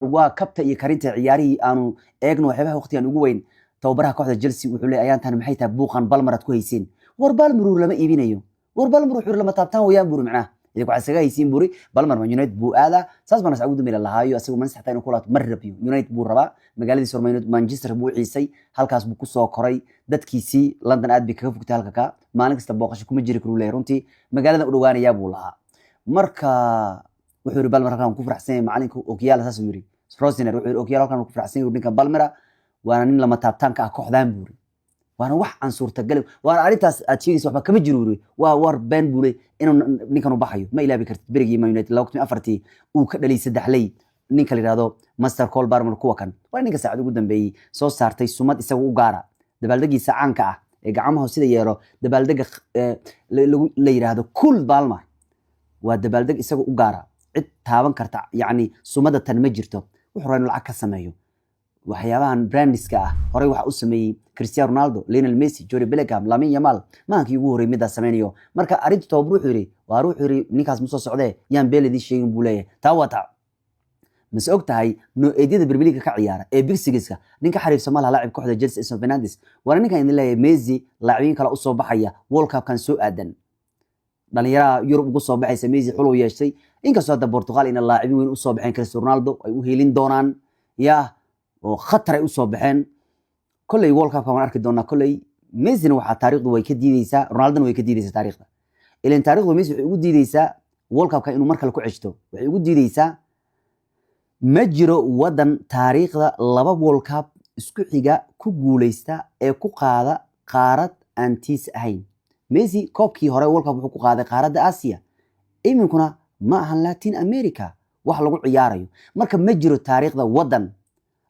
waa kabta iyo karinta ciyaarihii aanu eegno waxyaabaha waqtigan ugu weyn tababaraha kooxda Chelsea wuxuu leeyahay ayaantan maxay tahay buuqan balmarad ku haysiin war balmaru lama iibinayo war balmaru wuxuu lama taabtaan wayaan buru macnaha idinku waxa saga haysiin buri balmar Man United buu aada saas bana sacuud meel lahaayo asagu man saxtaa inuu kulaad mar rabiyo United buu rabaa magaaladiisa United Manchester buu ciisay halkaas buu ku soo koray dadkiisii London aad bi kaga fogtay halka ka maalin kasta booqasho kuma jiri karo leeyahay runtii magaalada u dhawaanaya buu lahaa marka wuxuu yiri balmar halkan ku faraxsan yahay macalinka Okiyaal saas yiri Rosiner wuxuu yiri Okiyaal halkan ku faraxsan yahay ninka balmara waana nin lama taabtaanka ah kooxdaan buu waana wax aan suurtagal waana arintaas aad sheegayso waxba kama jiro waa war been buu inuu ninkan u baxayo ma ilaabi kartid berigii Man United 2004 uu ka dhalay saddexley ninka la yiraahdo Master Cole Barmer kuwa kan waa ninka saacad ugu dambeeyay soo saartay sumad isagu u gaara dabaaldegiisa caanka ah ee gacmaha sida yeero dabaaldega la yiraahdo Cool Balmer waa dabaaldeg isagu u gaara cid taaban karta yani sumada tan ma jirto wuxuu rayn lacag ka sameeyo waxyaabahan brandiska ah horay waxa uu sameeyay Cristiano Ronaldo, Lionel Messi, Jude Bellingham, Lamine Yamal maankii ugu horeeyay mid sameeyo marka arinta tababar wuxuu yiri waa ruux yiri ninkaas musoo socday yaan beeladii sheegin buu leeyahay taa wata mas ogtahay noocyada Premier League ka ciyaara ee Big Six-ka ninka xariifsan malaha laacib kooxda Chelsea Enzo Fernandez waana ninka in leeyahay Messi laacibiin kale u soo baxaya World Cup kan soo aadan dhalinyarada Yurub ugu soo baxaysa Messi xul u yeeshay inkastoo hadda Portugal in laacibiin weyn u soo baxeen Cristiano Ronaldo ay u heelin doonaan yaa oo khatar ay u soo baxeen kulay World Cup waan arki doonaa kulay Messi waxa taariikhdu way ka diidaysaa Ronaldo way ka diidaysaa taariikhda ileen taariikhdu Messi waxay ugu diidaysaa World Cup ka inuu mar kale ku ceshto waxay ugu diidaysaa ma jiro wadan taariikhda laba World Cup isku xiga ku guuleysta ee ku qaada qaarad aan tiis ahayn Messi koobkii hore World Cup wuxuu ku qaaday qaaradda Aasiya iminkuna ma ahan Latin America wax lagu ciyaarayo marka ma jiro taariikhda wadan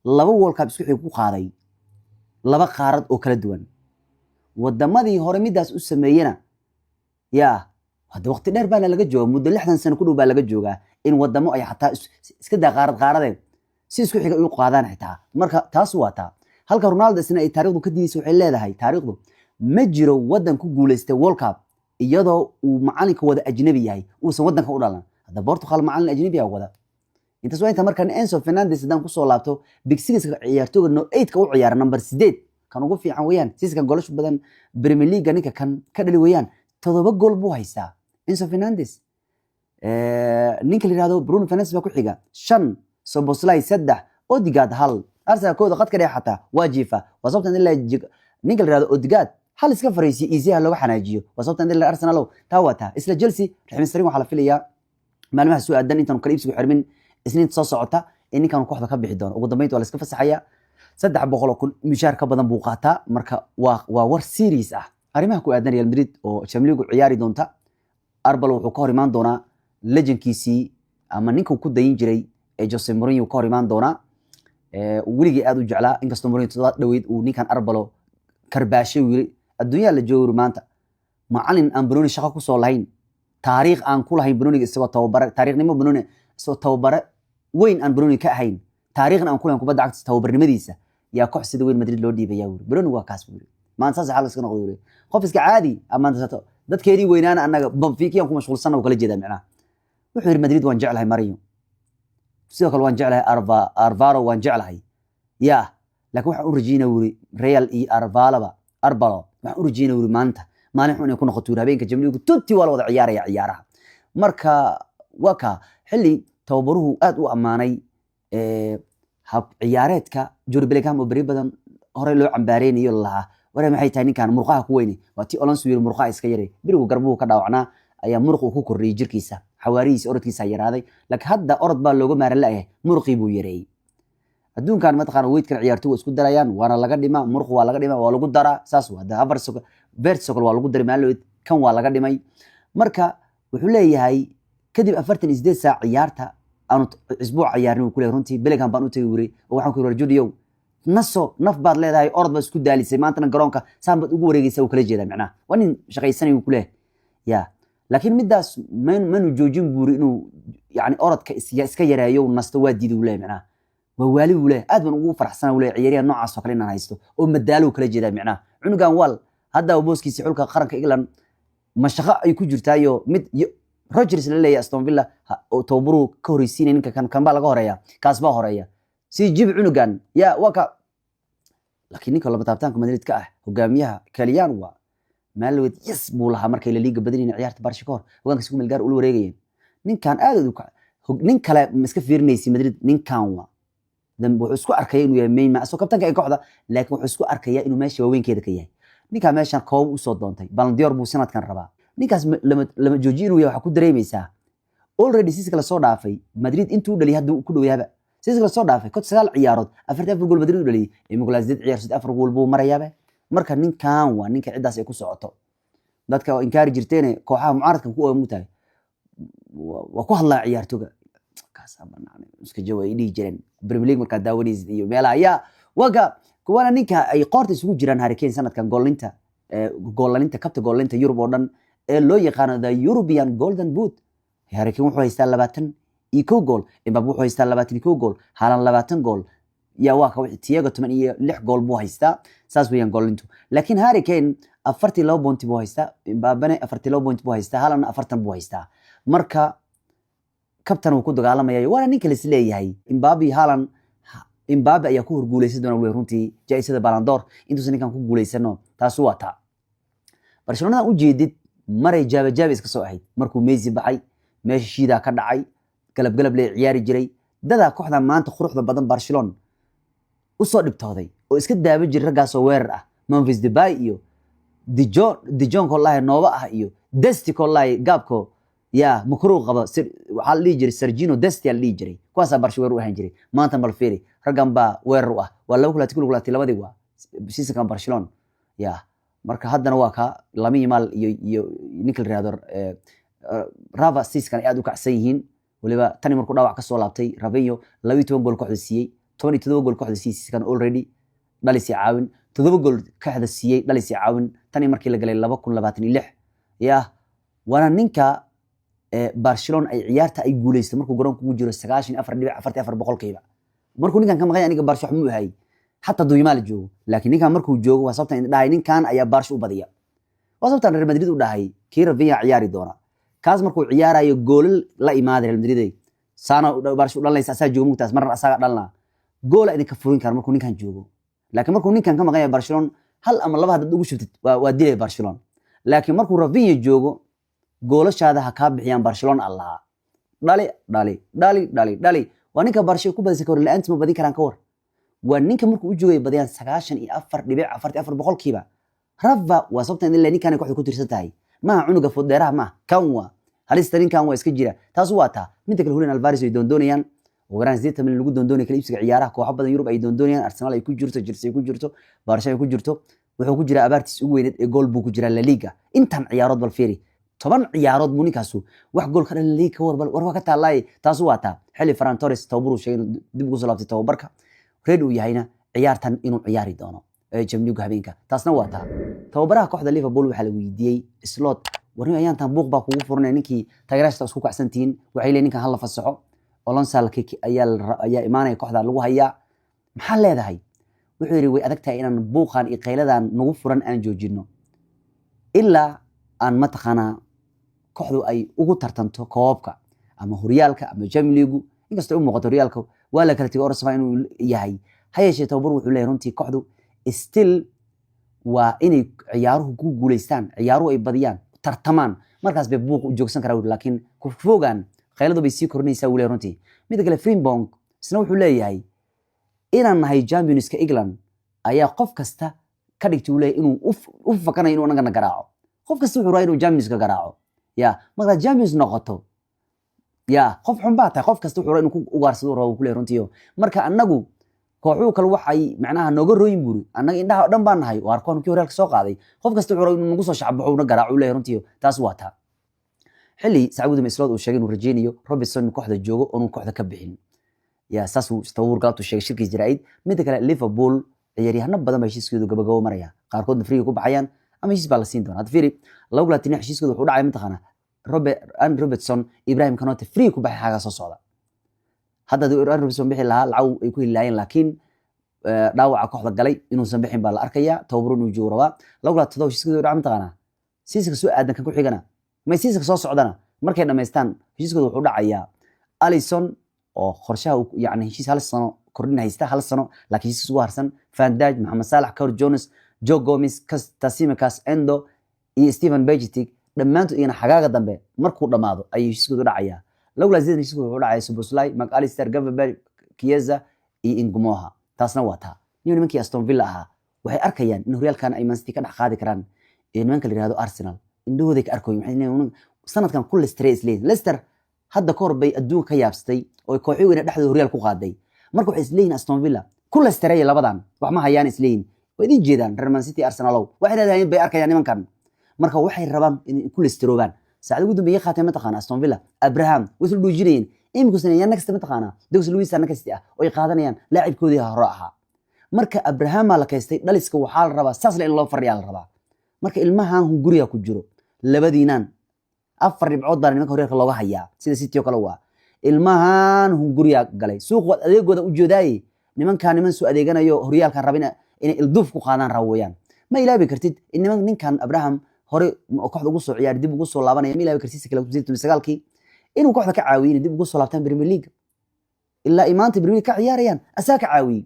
laba World Cup isku xig ku qaaday laba qaarad oo kala duwan wadamadii hore midaas u sameeyana yaa hada waqti dheer baa laga joogaa muddo 60 sano ku dhow baa laga joogaa in wadamo ay xataa iska qaaradeen si isku xiga u qaadaan xitaa marka taas waa taa halka Ronaldo isna ay taariikhdu ka diidayso waxay leedahay taariikhdu ma jiro wadan ku guuleystay World Cup iyadoo uu macalinka wada ajnabi yahay uu san wadanka u dhalan hada Portugal macalin ajnabi ah wada inta soo inta markan Enzo Fernandez dan ku soo laabto Big Six-ka ciyaartooyga no 8 ka u ciyaar number 8 kan ugu fiican weeyaan siiskan goolasho badan Premier League ninka kan ka dhali weeyaan 7 gool buu haystaa Enzo Fernandez ninka la yiraahdo Bruno Fernandes baa ku xiga 5 Szoboszlai 3 Odegaard 1 Arsenal kooda qad ka dhexata waajifa wasabtan ilaa ninka la yiraahdo Odegaard hal iska fariisi easy looga xanaajiyo wasabtan ilaa Arsenal taa wata isla Chelsea raxmiin waxa la filayaa maalmaha soo aadan intaan kala iibsigu xirmin isniinta soo socota in ninkan kooxda ka bixi doono ugu dambeyntii waa la iska fasaxaya 300 kun mishaar ka badan buu qaataa marka waa war series ah arimaha ku aadan Real Madrid oo Champions League ciyaari doonta Arbal wuxuu ka hor imaan doonaa legendkiisii ama ninka ku dayin jiray ee Jose Mourinho ka hor imaan doonaa weligii aad u jeclaa inkastoo Mourinho todobaad dhaweyd uu ninkan Arbalo karbaashay wili adduunyaha la joogo maanta macallin aan Bruno shaqo ku soo lahayn taariikh aan ku lahayn Bruno isagoo tababar taariikhnimo Bruno soo tababar weyn aan Bruno ka ahayn taariikhna aan ku lahayn kubadda cagta tababarnimadiisa yaa koox sida weyn Madrid loo dhiibaya wili Bruno waa kaas wili maanta sax xal iska noqdo wili qof iska caadi ama dadkeedii weynaana anaga Benfica ku mashquulsan oo kala jeeda macna wuxuu yiri Madrid waan jeclahay Mourinho sidoo kale waan jeclahay Arvaro waan jeclahay yaa laakiin waxa uu rajayna wiri Real iyo Arbalo waxa uu rajayna wiri maanta maalin xun ay ku noqoto habeenka Champions League tutti waa wada ciyaaraha marka waka xilli tababaruhu aad u amaanay hab ciyaareedka Jude Bellingham oo bari badan hore loo cambaareeyay lahaa wara maxay tahay ninkan murqaha ku weyn waati Alonso yiri murqaha iska yaray birigu garbuhu ka dhaawacnaa ayaa murqu ku kordhiyay jirkiisa xawaarihiisa orodkiisa yaraaday laakiin hadda orod baa looga maaran lahayd murqii buu yareeyay adduunkan ma taqaan weydkan ciyaartooygu isku darayaan waana laga dhima murqu waa laga dhima waa lagu daraa saas waa Havertz vertical waa lagu daray maalood kan waa laga dhimay marka wuxuu leeyahay kadib 48 saac ciyaarta aanu isbuuc ciyaarnimo ku leeyahay runtii Bellingham baan u tagay wiri oo waxaan ku yiri Judio naso naf baad leedahay orod baad isku daalisay maanta garoonka saan baad ugu wareegaysaa oo kala jeeda macnaha waa nin shaqaysanay ku leeyahay yaa laakiin midaas manu joojin buuri inuu yani orodka iska yareeyo nasto waa diiday u leeyahay macnaha waa waali u leeyahay aad baan ugu faraxsanahay u leeyahay ciyaariyaha noocaas oo kale inaan haysto oo madaalo kala jeeda macnaha cunugan wal hadda booskiisa xulka qaranka England ma shaqo ay ku jirtaayo mid Rodgers la leeyahay Aston Villa oo tababaru ka horeysiinay ninka kan baa laga horeeya kaas baa horeeya si jib cunugan ya waka laakiin ninka laba taabtaanka Madrid ka ah hogaamiyaha Kylian waa maalwed yes buu lahaa markay la liiga badinayeen ciyaarta Barcelona hogaanka isku meel gaar u wareegayeen ninkan aad u nin kale iska fiirinaysi Madrid ninkan waa dan wuxuu isku arkay inuu yahay Neymar asoo kabtanka ay kooxda laakiin wuxuu isku arkaya inuu meesha waaweynkeeda ka yahay ninka meeshan koob u soo doontay Ballon d'Or buu sanadkan rabaa ninkaas lama joojiyo inuu yahay waxa ku dareemaysaa already si kala soo dhaafay Madrid intuu dhaliyay hadda ku dhawayaaba si kala soo dhaafay kod 9 ciyaarood 44 gool Madrid u dhaliyay imagulaas dad ciyaar 4 gool buu marayaaba marka ninkan waa ninka cidaas ay ku socoto dadka oo inkaari jirteen kooxaha mucaaradkan ku oomutaay waa ku hadlaa ciyaartoyga kaas banaan iska jawaay dhigi jireen Premier League marka daawanaysid iyo meelaha ayaa waga kuwana ninka ay qoorta isugu jiraan Harry Kane sanadkan goolalinta kabta goolalinta Europe oo dhan ee loo yaqaan the European Golden Boot Harry Kane wuxuu haystaa 21 gool Mbappe wuxuu haystaa 21 gool Haaland 20 gool ya waa ka Thiago 16 gool buu haystaa saas weeyaan goolintu laakiin Harry Kane 42 point buu haystaa Mbappe 42 point buu haystaa Haaland 40 buu haystaa marka kabtan uu ku dagaalamaya waana ninka la isleeyahay Mbappe Haaland Mbappe ayaa ku horguuleysan doona runtii jaayisada Ballon d'Or intuu ninkan ku guuleysano taas waa taa Barcelona u jeedid maray jaabe iska soo ahayd markuu Messi baxay meesha shiida ka dhacay galab leh ciyaari jiray dada kooxda maanta quruxda badan Barcelona u soo dhibtooday oo iska daaba jiray ragaas oo weerar ah Memphis Depay iyo De Jong wallahi nooba ah iyo Desti wallahi gaabko ya makruuq qaba waxa la dhigi jiray Sergio Desti la dhigi jiray kuwaas Barcelona u ahaan jiray maanta bal fiiri ragan baa weerar ah waa lagu kala tikul labadii waa season Barcelona ya marka haddana waa ka Lamine Yamal iyo Nickel Rador Rava season aad u kacsan yihiin waliba tani markuu dhaawac ka soo laabtay Ravinho 12 gool kooxda siiyay 17 gool kooxda siiyay season already dhalisi caawin 7 gool kooxda siiyay dhalisi caawin tani markii la galay 2026 ya wana ninka Barcelona ay ciyaarta ay guuleysay markuu garoonka ugu jiro 94.44% markuu ninkan ka maqan aniga Barcelona mu yahay hatta Yamal joogo laakiin ninkan markuu joogo waa sababta in dhahay ninkan ayaa Barcelona u badiya waa sababta Real Madrid u dhahay Kira Villa ciyaari doona kaas markuu ciyaarayo gool la imaado Real Madrid saana Barcelona dhalaysa asaa joogo mugtaas marna asaga dhalna gool ay ka furin kar markuu ninkan joogo laakiin markuu ninkan ka maqan yahay Barcelona hal ama laba hadda ugu shubtid waa dilay Barcelona laakiin markuu Rafinha joogo goolashaada ha ka bixiyaan Barcelona Allah dhali waa ninka Barcelona ku badisay kor la'aanta ma badin karaan ka war waa ninka markuu u joogay badiyaan 94.44% Rafa waa sababta in la ninkan kooxda ku tirsan tahay ma cunuga fuddeeraha ma kan waa halista ninkan waa iska jira taas waa taa midda kale Julian Alvarez ay doonayaan وغران زيت من lagu doondoonay kala iibsiga ciyaaraha kooxo badan Yurub ay doondoonayaan Arsenal ay ku jirto Chelsea ay ku jirto Barca ay ku jirto wuxuu ku jira abaartiis ugu weyneed ee gool buu ku jira La Liga intan ciyaarood bal fiiri 10 ciyaarood munikaasu wax gool ka dhalay La Liga war ka taalay taas waa taa xilli Ferran Torres tababaru sheegay dib ugu soo laabtay tababarka reed uu yahayna ciyaartan inuu ciyaari doono Champions League habeenka taasna waa taa tababaraha kooxda Liverpool waxa la weydiiyay slot warni ayaan tan buuq baa kugu furnay ninkii taageerada isku kacsantiin waxay leeyihiin ninkan hal la fasaxo Alonso ayaa imaanay kooxda lagu hayaa maxaa leedahay wuxuu yiri way adag tahay inaan buuqan iyo qayladan nagu furan aan joojino ilaa aan mataqana kooxdu ay ugu tartanto koobka ama horyaalka ama Champions League inkastoo uu muuqato horyaalka waa la kala tagay Arsenal inuu yahay hayeeshee tababar wuxuu leeyahay runtii kooxdu still waa inay ciyaaruhu ku guuleystaan ciyaaruhu ay badiyaan tartamaan markaas bay buuq u joogsan karaa laakiin ku fogaan qayladu bay sii korinaysaa wuu leeyahay runtii mid kale Frimpong isna wuxuu leeyahay inaan nahay Champions England ayaa qof kasta ka dhigtay uu leeyahay inuu u fakanayo inuu anaga garaaco qof kasta wuxuu raayo inuu Champions ka garaaco ya marka Champions noqoto ya qof xun baa tahay qof kasta wuxuu raayo inuu ku ugaarsado rabo ku leeyahay runtii marka anagu kooxuhu kale waxay macnaha nooga rooyin buri anaga indhaha dhan baan nahay waar kooxdu horyaalka soo qaaday qof kasta wuxuu raayo inuu nagu soo shacbaxo una garaaco leeyahay runtii taas waa taa xilli Sacuudi Maslod uu sheegay inuu rajeynayo Robertson kooxda joogo oo uu kooxda ka bixin ya saas uu tawur gaabto sheegay shirkiis jiraa'id mid kale Liverpool ciyaaryahanno badan bay heshiiskooda gabagabo maraya qaarkoodna free ku baxayaan ama heshiis baa la siin doonaa fiiri lagu laatin heshiiskooda wuxuu dhacay mataqana Robertson Ibrahim Konate free ku baxay xaga soo socda hadda Robertson bixi lahaa lacaw ay ku hilaayeen laakiin dhaawaca kooxda galay inuu san bixin baa la arkaya tababar inuu joogo raba lagu laato heshiiskooda dhacay mataqana siiska soo aadan kan ku xigana ma siiska soo socdana markay dhamaystaan heshiiskooda wuxuu dhacayaa Alisson oo qorshaha yani heshiis hal sano kordhin haysta hal sano laakiin heshiis ugu harsan Van Dijk Mohamed Salah Curtis Jones Joe Gomez Tsimikas Endo iyo Steven Bergwijn dhamaantood iyana xagaaga dambe markuu dhamaado ay heshiiskooda dhacayaa lawla zeed heshiiskooda wuxuu dhacaya Szoboszlai McAllister Gravenberch Chiesa iyo Ingumoha taasna waa taa nimankii Aston Villa ahaa waxay arkayaan in horyaalkan ay Man City ka dhax qaadi karaan nimanka la yiraahdo Arsenal indhahooda ka arkoy waxay sanadkan kulli stress Leicester hadda kor bay adduun ka yaabstay oo kooxi weyn dhexdooda horyaal ku qaaday marka waxay isleeyihiin Aston Villa kulli stress labadan wax ma hayaan isleeyihiin way idin jeedaan Real Man City Arsenal waxay leedahay bay arkayaan nimankan marka waxay rabaan in kulli strooban saacad ugu dambeeyay qaatay ma taqaan Aston Villa Abraham way soo dhuujinayeen iminku sanayaan next ma taqaana Douglas Luiz anaka kasta oo ay qaadanayaan laacibkoodii hore ahaa marka Abraham la kaystay dhaliska waxa la rabaa saas in loo fariyaa la rabaa marka ilmahan hunguriga ku jiro labadiinan afar dhibcood baan nimanka horyaalka looga hayaa sida City oo kale waa ilmahan hunguriga galay suuq adeegooda u jeeday niman soo adeeganayo horyaalkan rabina inay ilduuf ku qaadaan raawayaan ma ilaabi kartid in ninkan Abraham hore kooxda ugu soo ciyaar dib ugu soo laabanaya ma ilaabi kartid kala 29kii inuu kooxda ka caawiyo dib ugu soo laabtaan Premier League illa imaanta Premier League ka ciyaarayaan asaa ka caawiyo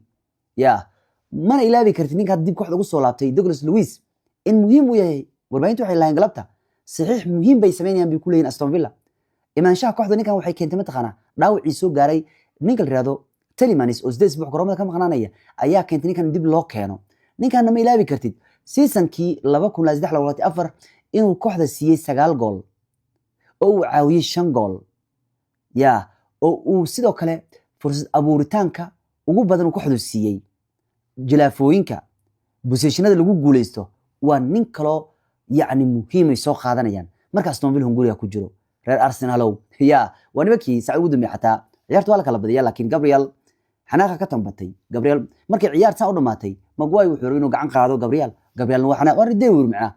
ya mana ilaabi kartid ninka dib kooxda ugu soo laabtay Douglas Luiz in muhiim u yahay warbaahintu waxay lahayn galabta saxiix muhiim bay sameeyaan bi kuleeyeen Aston Villa imaanshaha kooxda ninkan waxay keentay ma taqaana dhaawacii soo gaaray ninka la yiraahdo Tielemans oo sideed buux garoomada ka maqnaanaya ayaa keentay ninkan dib loo keeno ninkan ma ilaabi kartid seasonkii 2023-24 inuu kooxda siiyay 9 gool oo uu caawiyay 5 gool ya oo uu sidoo kale fursad abuuritaanka ugu badan kooxdu siiyay jilaafooyinka positionada lagu guuleysto waa nin kale يعني مهم يسوق هذا يعني مركز أستون فيلا هنقولها كجرو ريال أرسنال يا ونبكي سعود مي حتى عيارت ولا كلا بدي لكن جابرييل حناقة كتم بتي جابرييل مركز عيارت سعود ماتي ما جواي وحرينه قعن قاعدوا جابرييل نوحنا ورد يدور معه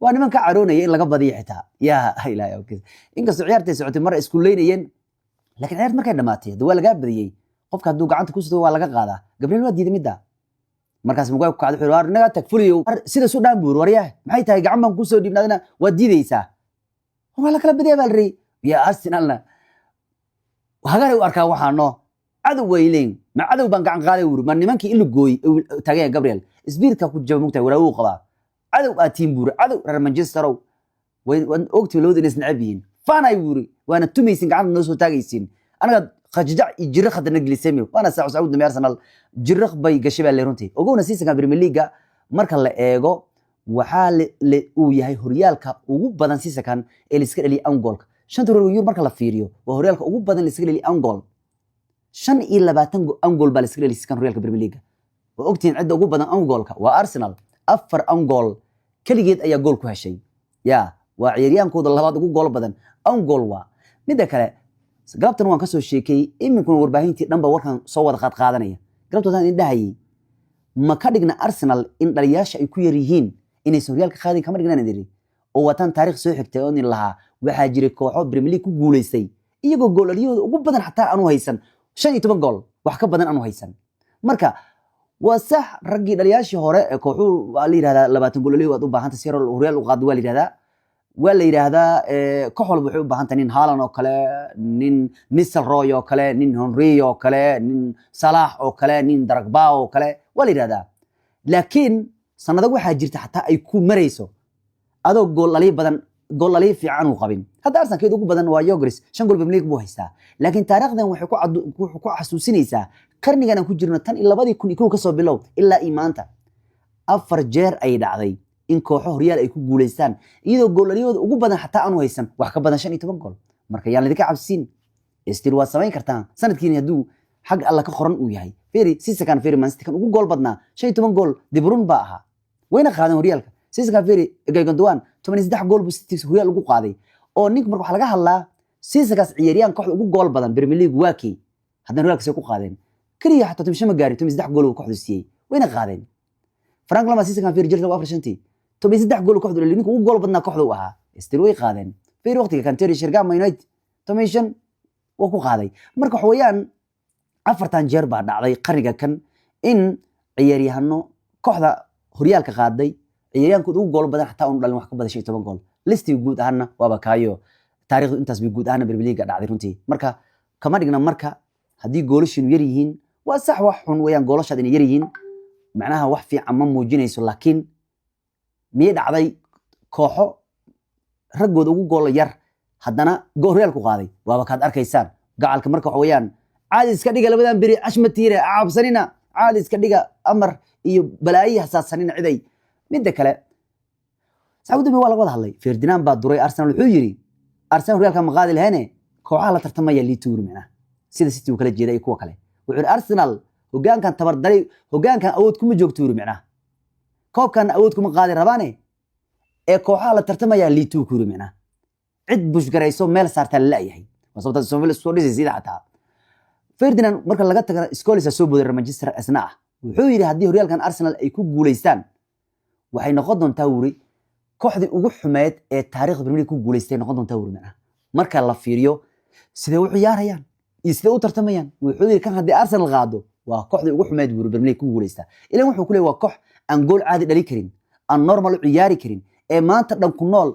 وأنا من كعرونا ين لقب بدي حتى يا هاي لا يا وكذا إنك عيارت سعود مرة إسكولين ين لكن عيارت مركز ماتي دول جاب بدي قف كدو قعن تكوسدو ولا قاعدة جابرييل ودي دمدا markaas mugaay ku kacdo xiriir naga tag fuliyo sida soo dhaan buur wariyahay maxay tahay gacan baan ku soo dhibnaadana waa diidaysaa wala kala badiyay bal ri ya Arsenalna waxa u arkaa waxaano cadow weyleen ma cadow baan gacan qaaday wur ma nimankii ilu gooy tagay Gabriel isbiirka ku jaba mugtay wala uu qaba cadow aa team buur cadow reer Manchester way ogtii loo dinis nacabiin faanay wuri waana tumaysin gacan noo soo taagaysin anaga خجع يجرخ هذا نجلي سمير وأنا سعود من أرسنال جرخ بي قشبة اللي رنتي وقونا سيسا كان بريمير ليجا مركز لإيجو وحال وياهي هوريالكا وجوب بدن سيسا كان اللي سكر اللي أنجول شن ترى يور مركز لفيريو وهوريالكا وجوب بدن اللي سكر اللي أنجول شن إلا باتنجو أنجول بالسكر اللي سكان هوريالكا بريمير ليجا وأكتين عدة وجوب بدن أنجولكا وأرسنال أفر أنجول كل جيت أي جول كهالشيء يا وعيريان كود الله بعد جول بدن أنجول مدة كلا galabtan waan ka soo sheekay iminkuna warbaahintii dhanba warkan soo wada qaadanaya galabtoodan indhahay ma ka dhigna Arsenal in dhaliyaasha ay ku yar yihiin inay horyaalka qaadin kama dhignaan idiri oo watan taariikh soo xigtay oo in lahaa waxa jiray kooxo Premier League ku guuleystay iyagoo goolaliyooda ugu badan xataa aanu haysan 15 gool wax ka badan aanu haysan marka waa sax ragii dhaliyaashii hore ee kooxu waa la yiraahdaa 20 goolaliyo waad u baahantay si horyaal u qaad waa la yiraahdaa ولا يرهذا كحول بحب بهانتنين هالان أو كلا نين نيسل روي أو كلا نين هنري أو كلا نين صلاح أو كلا نين درجبا أو كلا ولا يرهذا لكن سنة واحد جرت حتى يكون مريسو هذا قول عليه في عنو قبين هذا أرسل كده بدن ويجرس شن قول بمليك بوهيسا لكن تاريخنا وحكوا حسوسينيسا كرني جانا كجرنا تان إلا بدي يكون كسب بالله إلا إيمانته أفرجير أي دعدي in kooxo horyaal ay ku guuleystaan iyadoo goolaliyooda ugu badan xataa aan haysan wax ka badan 15 gool marka yaan lidka cabsiin istir waa sameyn kartaan sanadkiina haduu xaq alla ka qoran uu yahay firi sisakan firi Man City kan ugu gool badnaa 15 gool De Bruyne baa aha wayna qaadan horyaalka sisakan firi Gundogan 13 gool buu City horyaal ugu qaaday oo nink marka waxa laga hadlaa sisakas ciyaariyaan kooxda ugu gool badan Premier League waakii haddana horyaalka ku qaadeen kaliya xataa tumshama gaari 13 gool uu kooxdu siiyay wayna qaadeen Frank Lama sisakan firi jirta waa afrshantii toban saddex gool kooxdu leeyahay ninka ugu gool badnaa kooxdu ahaa istir way qaadeen fiir waqtiga kan Terry Sheringham United toban waa ku qaaday marka xawayaan afartan jeer baa dhacday qariga kan in ciyaaryahanno kooxda horyaalka qaaday ciyaaryahanku ugu gool badan xataa uu dhalin wax ka badan 15 gool listi guud ahaana waaba kaayo taariikhdu intaas bay guud ahaan Premier League dhacday runtii marka kama dhigna marka haddii goolashiinu yar yihiin waa sax wax xun weeyaan goolashaad inay yar yihiin macnaha wax fiican ma muujinayso laakiin miyay dhacday kooxo raggooda ugu gool yar haddana gool Real ku qaaday waaba kaad arkaysaan gacalka marka wax weeyaan caadi iska dhiga labadan beri ashmatiire caabsanina caadi iska dhiga amar iyo balaayi hasaasanina ciday midda kale sacuudi waa laga wada hadlay Ferdinand baa duray Arsenal wuxuu yiri Arsenal Real ka maqaadi lahane kooxaha la tartamaya liituur macna sida City uu kala jeeday kuwa kale wuxuu Arsenal hogaankan tabar daray hogaankan awood kuma joogto macna koobkan awood kuma qaadi rabaane ee kooxaha la tartamaya liituur ku macna cid bush garayso meel saarta la yahay wasabta Somalia soo dhisay sida xataa Ferdinand marka laga tago Scholes soo booday Manchester asna wuxuu yiri hadii Realkan Arsenal ay ku guuleystaan waxay noqon doontaa wuri kooxdii ugu xumeed ee taariikhda Premier League ku guuleystay noqon doontaa wuri macna marka la fiiriyo sidee u ciyaarayaan iyo sidee u tartamayaan wuxuu yiri kan hadii Arsenal qaado waa kooxdii ugu xumeed buu Premier League ku guuleystaa ilaa wuxuu ku leeyahay waa koox aan gool caadi dhali karin aan normal u ciyaari karin ee maanta dhan ku nool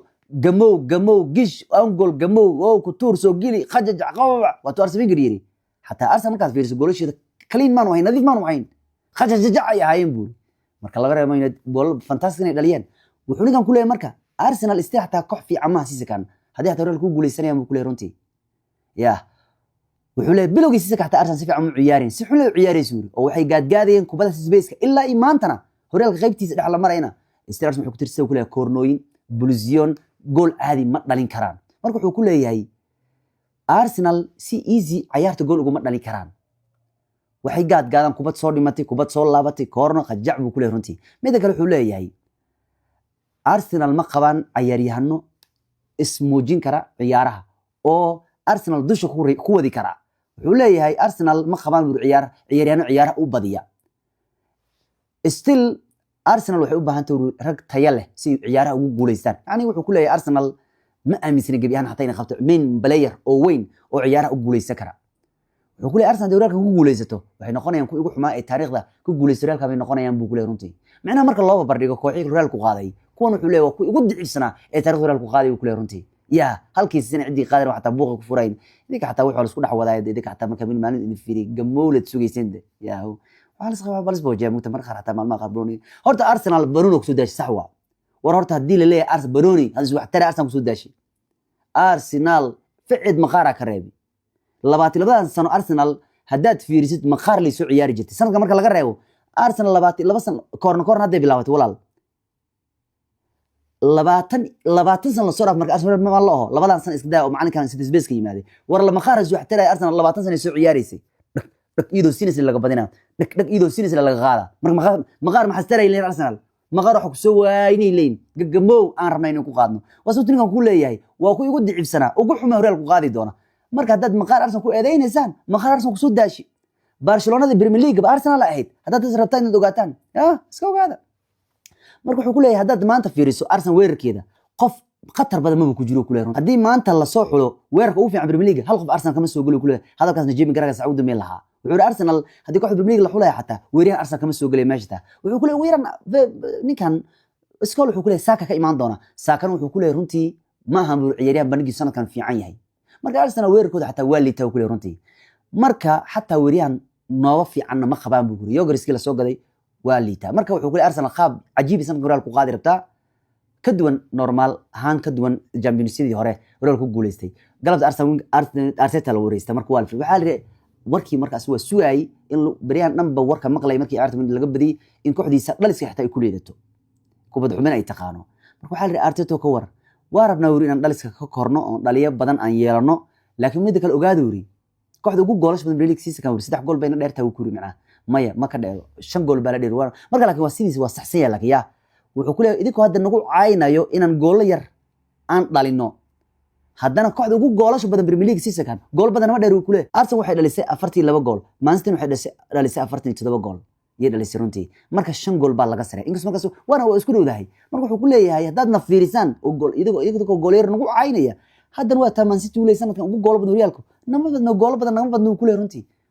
gamow gish aan gool gamow oo ku tuur soo gili khajaj qabac waa to Arsenal yiri حتى أرسنال markaas fiiriso goolasheeda clean man wahay nadiif man wahayn khajaj ay ahaayeen buu marka laga reebo in gool fantastic ay dhaliyeen wuxuu ninkan ku leeyahay marka Arsenal istixta koox fiican ma siisan hadii hata Real ku guuleysanayaan buu ku leeyahay runtii yaa wuxuu leeyahay bilowgiisa xataa Arsenal si fiican u ciyaareen si xun u ciyaarayso oo waxay gaadgaadayeen kubadda space-ka ilaa imaantana Real qaybtiisa dhaxla marayna Arsenal wuxuu ku tirsan ku leeyahay cornooyin bulzion gool caadi ma dhalin karaan marka wuxuu ku leeyahay Arsenal si easy ciyaarta gool ugu ma dhalin karaan waxay gaadgaadaan kubad soo dhimatay kubad soo laabatay corner qajac buu ku leeyahay runtii mid kale wuxuu leeyahay Arsenal ma qabaan ciyaaryahano ismuujin kara ciyaaraha oo Arsenal dusha ku wadi kara wuxuu leeyahay Arsenal ma qabaan ciyaaryahano ciyaaraha u badiya still Arsenal waxay u baahan tahay rag tayo leh si ciyaaraha ugu guuleystaan yani wuxuu ku leeyahay Arsenal ma aaminsana gabi ahaan hataa inay qabto main player oo weyn oo ciyaaraha u guuleysan kara wuxuu ku leeyahay Arsenal Real ku guuleysato waxay noqonayaan ku ugu xumaa ee taariikhda ku guuleysan Real ka bay noqonayaan buu ku leeyahay runtii macnaha marka loo barbardhigo kooxihii Real ku qaaday kuwan wuxuu leeyahay waa ku ugu dicibsana ee taariikhda Real ku qaaday buu ku leeyahay runtii yaa halkiis sina cidii qaadan waxa taa buuqa ku furayn idinka hataa wuxuu isku dhax wadaayay idinka hataa marka min maalin idin fiiri gamowlad sugaysan yaa waxa la qabaa balis boojiya mugta marka hataa maalma qabroni horta Arsenal Baroni ku soo daashay sax war horta hadii la leeyahay Arsenal Baroni hadii wax tara Arsenal ku soo daashay Arsenal ficid maqaara ka reebi 22 sano Arsenal hadaad fiirisid maqaar li soo ciyaari jirtay sanadka marka laga reebo Arsenal 22 sano corner haday bilaabatay walaal 20 sano soo dhaaf marka Arsenal ma laho labadan sano iska daa oo macalinkan City Space ka yimaaday war la maqaar wax tara Arsenal 20 sano soo ciyaaraysay ido sinis laga badinaa ido sinis laga qaada marka maqaar ma xastaray leeyahay Arsenal maqaar wax ku soo waayay leen gagamow aan rabnaa inaan ku qaadno wasoo ninkan ku leeyahay waa ku igu dicibsana ugu xumaa Real ku qaadi doona marka hadad maqaar Arsenal ku eedeynaysan maqaar Arsenal ku soo daashi Barcelona Premier League Arsenal ahayd hadad rabtaan inaad ogaataan iska ogaada marka wuxuu ku leeyahay hadad maanta fiiriso Arsenal weerarkeeda qof khatar badan ma ku jiro ku leeyahay hadii maanta la soo xulo weerarka ugu fiican Premier League hal qof Arsenal kama soo gali ku leeyahay hadalkaasna Jamie Carragher Sacuudi meel lahaa wuxuu Arsenal hadii kooxda Premier League la xulay xataa weeraryan Arsenal kama soo galay meeshta wuxuu ku leeyahay weeran ninkan Scholes wuxuu ku leeyahay Saka ka imaan doona Saka wuxuu ku leeyahay runtii ma aha ciyaaryahan bandhigi sanadkan fiican yahay marka Arsenal weerarkooda xataa waa liitaa ku leeyahay runtii marka xataa weeraryan nooba fiican ma qabaan buu guriyo Yogreski la soo gaday waa liitaa marka wuxuu ku leeyahay Arsenal qaab cajiib sanadkan Real ku qaadi rabtaa ka duwan normal ahaan ka duwan Champions League hore Real ku guuleystay galabta Arteta la wareystay marka waa waxa la warkii markaas waa suuay in bariyaan dhanba warka maqlay markii Arteta laga badiyay in kooxdiisa dhaliska xitaa ay ku leedato kubad xumaan ay taqaano marka waxa la Arteta ka war rabnaa wari in dhaliska ka korno oo dhaliyo badan aan yeelano laakiin mid kale ogaado wari kooxda ugu goolasho badan Premier League season kan wari 3 gool bayna dheertaa ku ri macna maya ma ka dheero 5 gool baa la dheer marka laakiin waa sidiis waa saxsan yahay laakiin yaa wuxuu ku leeyahay idinku hadda nagu caaynayo inaan gool yar aan dhalino haddana kooxda ugu goolasho badan Premier League season kan gool badan ma dheer uu ku leeyahay Arsenal waxay dhalisay 42 gool Man City waxay dhalisay 47 gool iyo dhalisay runtii marka 5 gool baa laga saray inkastoo markaas waa isku dhowdahay marka wuxuu ku leeyahay haddaad na fiirisan oo gool idinku gool yar nagu caynaya haddana waa Man City uu leeyahay sanadkan ugu gool badan Realku nama badno gool badan nama badno ku leeyahay runtii